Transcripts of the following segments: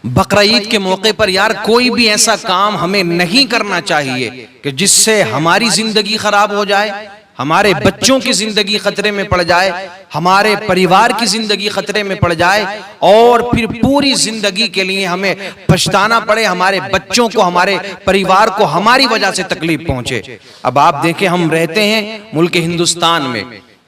बकरा ईद के मौके पर यार कोई भी ऐसा काम हमें नहीं करना चाहिए कि जिससे हमारी जिंदगी खराब हो जाए, हमारे बच्चों की जिंदगी खतरे में पड़ जाए, हमारे परिवार की जिंदगी खतरे में पड़ जाए और फिर पूरी जिंदगी के लिए हमें पछताना पड़े, हमारे बच्चों को, हमारे परिवार को हमारी वजह से तकलीफ पहुंचे। अब आप देखें, हम रहते हैं मुल्क हिंदुस्तान में,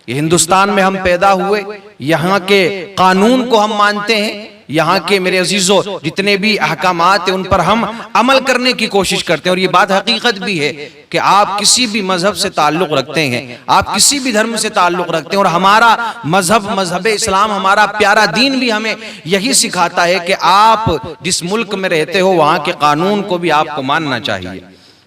ये हिंदुस्तान में हम पैदा हुए, यहाँ के कानून को हम मानते हैं, यहाँ के मेरे अजीजों जितने भी अहकामात हैं उन पर हम अमल करने की कोशिश करते हैं। और ये बात हकीकत भी है कि आप किसी भी मजहब से ताल्लुक रखते हैं, आप किसी भी धर्म से ताल्लुक रखते हैं, और हमारा मजहब इस्लाम, हमारा प्यारा दीन भी हमें यही सिखाता है कि आप जिस मुल्क में रहते हो वहाँ के कानून को भी आपको मानना चाहिए,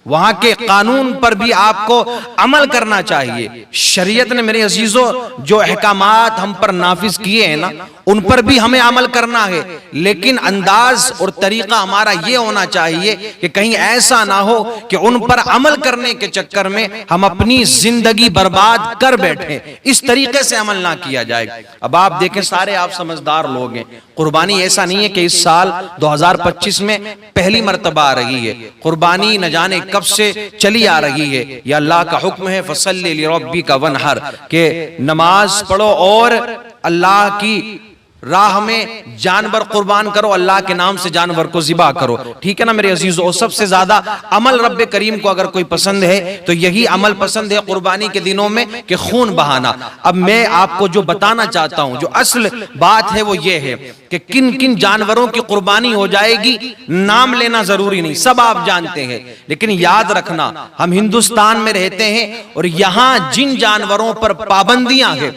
वहां के कानून पर भी आपको अमल करना चाहिए। शरीयत ने मेरे अजीजों जो अहकामात हम पर नाफिज किए हैं ना, उन पर भी हमें अमल करना है, लेकिन अंदाज और तरीका हमारा ये होना चाहिए कि कहीं ऐसा ना हो कि उन पर अमल करने के चक्कर में हम अपनी जिंदगी बर्बाद कर बैठे, इस तरीके से अमल ना किया जाए। अब आप देखें, सारे आप समझदार लोग हैं, कुर्बानी ऐसा नहीं है कि इस साल 2025 में पहली मर्तबा आ रही है, कुर्बानी न जाने कब से चली आ रही है। या अल्लाह का हुक्म है फसल्लि लिरब्बिका वनहर, के नमाज पढ़ो और अल्लाह की राह में जानवर कुर्बान करो, अल्लाह के नाम से जानवर को ज़िबा करो। ठीक है ना मेरे अजीजों, सबसे ज्यादा अमल रब्बे करीम को अगर कोई पसंद है तो यही अमल पसंद है कुर्बानी के दिनों में कि खून बहाना। अब मैं आपको जो बताना चाहता हूं, जो असल बात है वो ये है कि किन किन जानवरों की कुर्बानी हो जाएगी, नाम लेना जरूरी नहीं, सब आप जानते हैं, लेकिन याद रखना हम हिंदुस्तान में रहते हैं और यहां जिन जानवरों पर पाबंदियां हैं,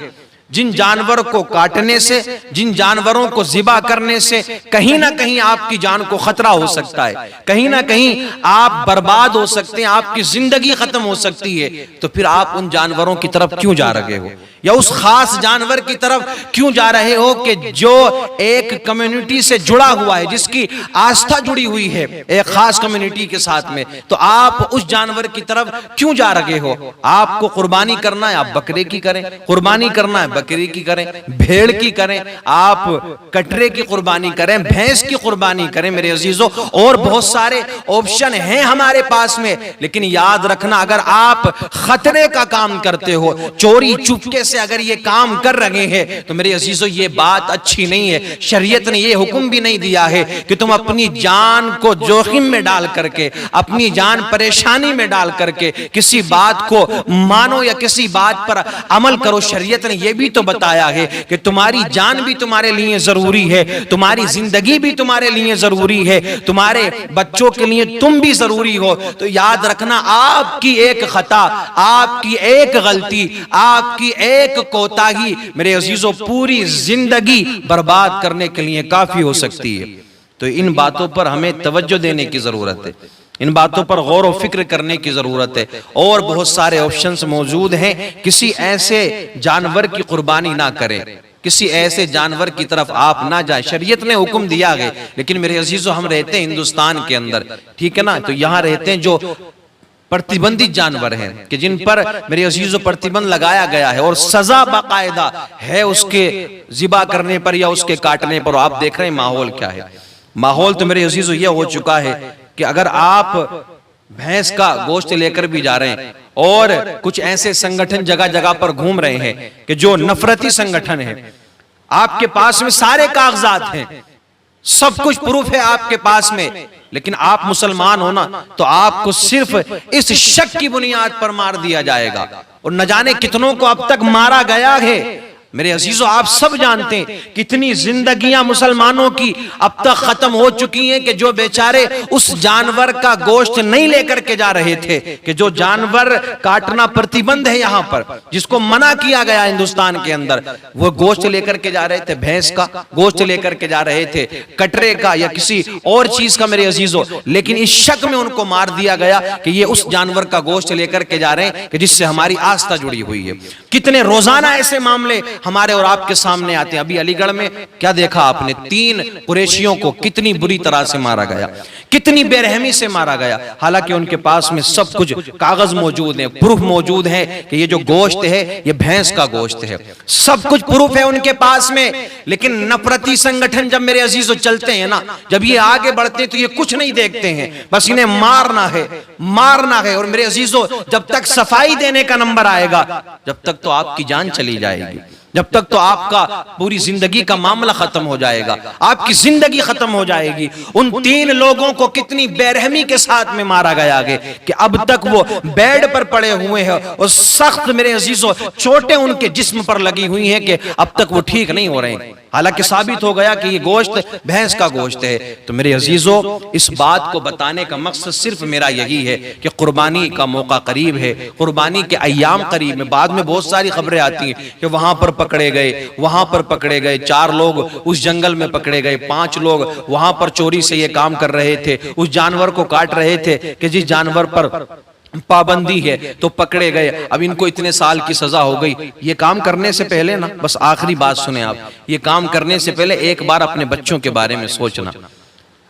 जिन जानवर को काटने से, जिन जानवरों को ज़िबा करने से कहीं ना कहीं आपकी जान को खतरा हो सकता है, कहीं ना कहीं आप बर्बाद हो सकते हैं, आपकी जिंदगी खत्म हो सकती है, तो फिर आप उन जानवरों की तरफ क्यों जा रहे हो, या उस खास जानवर की तरफ क्यों जा रहे हो कि जो एक कम्युनिटी से जुड़ा हुआ है, जिसकी आस्था जुड़ी हुई है एक खास कम्युनिटी के साथ में, तो आप उस जानवर की तरफ क्यों जा रहे हो। आपको कुर्बानी करना है, आप बकरे की करें, कुर्बानी करना है बकरी की करें, भेड़ की करें, आप कटरे की कुर्बानी करें, भैंस की कुर्बानी करें मेरे अजीजों, और बहुत सारे ऑप्शन हैं हमारे पास में। लेकिन याद रखना, अगर आप खतरे का काम करते हो, चोरी चुपके से अगर ये काम कर रहे हैं, तो मेरे अजीजों ये बात अच्छी नहीं है। शरीयत ने ये हुक्म भी नहीं दिया है कि तुम अपनी जान को जोखिम में डाल करके, अपनी जान परेशानी में डाल करके किसी बात को मानो या किसी बात पर अमल करो। शरीयत ने यह भी तो बताया है कि तुम्हारी जान भी तुम्हारे लिए जरूरी है, तुम्हारी जिंदगी भी तुम्हारे लिए जरूरी है, तुम्हारे बच्चों के लिए तुम भी जरूरी हो। तो याद रखना, आपकी एक खता, आपकी एक गलती, आपकी एक कोताही मेरे अजीजों पूरी जिंदगी बर्बाद करने के लिए काफी हो सकती है। तो इन बातों पर हमें तवज्जो देने की जरूरत है, इन बातों पर गौर और फिक्र करने की जरूरत है। और बहुत सारे ऑप्शंस मौजूद हैं, किसी ऐसे जानवर की कुर्बानी ना करें, किसी ऐसे जानवर की तरफ आप ना जाए, शरीयत ने हुक्म दिया है। लेकिन मेरे अजीजों, हम रहते हैं हिंदुस्तान के अंदर, ठीक है ना, तो यहाँ रहते हैं जो प्रतिबंधित जानवर हैं कि जिन पर मेरे अजीजों प्रतिबंध लगाया गया है और सजा बाकायदा है उसके ज़िबा करने पर या उसके काटने पर। आप देख रहे हैं माहौल क्या है, माहौल तो मेरे अजीजों यह हो चुका है कि अगर आप भैंस का गोश्त लेकर भी जा रहे हैं और कुछ ऐसे संगठन जगह जगह पर घूम रहे हैं कि जो नफरती संगठन है, आपके पास में सारे कागजात हैं, सब कुछ प्रूफ है आपके पास में, लेकिन आप मुसलमान हो ना, तो आपको सिर्फ इस शक की बुनियाद पर मार दिया जाएगा। और न जाने कितनों को अब तक मारा गया है। मेरे अजीजों, आप सब जानते हैं कितनी जिंदगियां मुसलमानों की अब तक खत्म हो चुकी हैं कि जो बेचारे उस जानवर का गोश्त नहीं लेकर के जा रहे थे, कि जो जानवर काटना प्रतिबंध है यहाँ पर, जिसको मना किया गया हिंदुस्तान के अंदर, वो गोश्त लेकर के जा रहे थे, भैंस का गोश्त लेकर के जा रहे थे, कटरे का या किसी और चीज का मेरे अजीजों, लेकिन इस शक में उनको मार दिया गया कि ये उस जानवर का गोश्त लेकर के जा रहे हैं कि जिससे हमारी आस्था जुड़ी हुई है। कितने रोजाना ऐसे मामले हमारे और आपके सामने आते हैं। अभी अलीगढ़ में क्या देखा आपने, 3 कुरैशियों को कितनी बुरी तरह से मारा गया, कितनी बेरहमी से मारा गया। हालांकि उनके पास में सब कुछ कागज मौजूद है, प्रूफ मौजूद है कि ये जो गोश्त है ये भैंस का गोश्त है, सब कुछ प्रूफ है उनके पास में। लेकिन नफरती संगठन जब मेरे अजीजों चलते हैं ना, जब ये आगे बढ़ते हैं तो ये कुछ नहीं देखते हैं, बस इन्हें मारना है, मारना है। और मेरे अजीजों, जब तक सफाई देने का नंबर आएगा, जब तक तो आपकी जान चली जाएगी, जब तक तो आपका पूरी जिंदगी का मामला खत्म हो जाएगा, आपकी जिंदगी खत्म हो जाएगी। उन 3 लोगों को कितनी बेरहमी के साथ में मारा गया है कि अब तक वो बेड पर पड़े हुए हैं और सख्त मेरे अजीजों चोटें उनके जिस्म पर लगी हुई हैं कि अब तक वो ठीक नहीं हो रहे हैं। हालांकि साबित हो गया कि ये गोश्त भैंस का गोश्त है। तो मेरे अजीजों, इस बात को बताने का मकसद सिर्फ मेरा यही है कि कुर्बानी का मौका करीब है, कुर्बानी के अय्याम करीब में। बाद में बहुत सारी खबरें आती हैं कि वहां पर पकड़े गए, वहां पर पकड़े गए, 4 लोग उस जंगल में पकड़े गए, 5 लोग वहां पर चोरी से ये काम कर रहे थे, उस जानवर को काट रहे थे कि जिस जानवर पर पाबंदी है तो पकड़े गए, अब इनको इतने साल की सजा हो गई। ये काम करने से पहले ना, बस आखिरी बात सुने आप, ये काम करने से पहले एक बार अपने बच्चों के बारे में सोचना।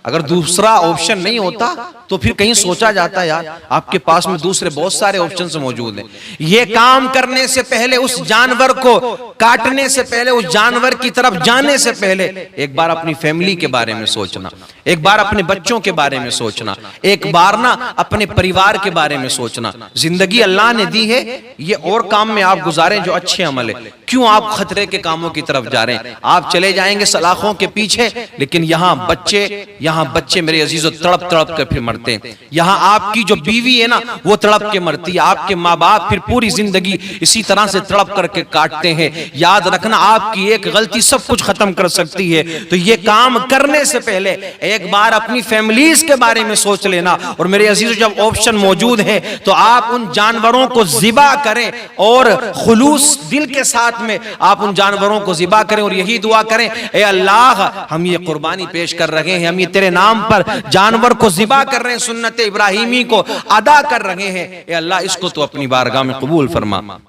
अगर दूसरा ऑप्शन नहीं होता तो फिर कहीं सोचा जाता, यार आपके पास में दूसरे बहुत सारे ऑप्शंस मौजूद हैं। ये काम करने से पहले, उस जानवर को काटने से पहले, उस जानवर की तरफ जाने से पहले एक बार अपनी फैमिली के बारे में सोचना, एक बार अपने बच्चों के बारे में सोचना, एक बार ना अपने परिवार के बारे में सोचना। जिंदगी अल्लाह ने दी है, ये और काम में आप गुजारें जो अच्छे अमल है। क्यों आप खतरे के कामों की तरफ जा रहे हैं? आप चले जाएंगे सलाखों के पीछे, लेकिन यहाँ बच्चे मेरे अजीजों तड़प तड़प कर फिर मरते हैं। यहाँ आपकी जो बीवी है ना, वो तड़प के मरती है, आपके माँ बाप फिर पूरी जिंदगी इसी तरह से तड़प करके काटते हैं। याद रखना, आपकी एक गलती सब कुछ खत्म कर सकती है। तो ये काम करने से पहले एक बार अपनी फैमिलीज के बारे में सोच लेना। और मेरे अजीजों, जब ऑप्शन मौजूद है तो आप उन जानवरों को ज़िबा करें और खुलूस दिल के साथ में आप उन जानवरों को ज़िबा करें और यही दुआ करें, ए अल्लाह, हम ये कुर्बानी पेश कर रहे हैं, हम ये तेरे नाम पर जानवर को ज़िबा कर रहे हैं, सुन्नत इब्राहिमी को अदा कर रहे हैं, ए अल्लाह इसको तो अपनी बारगाह में कबूल फरमा।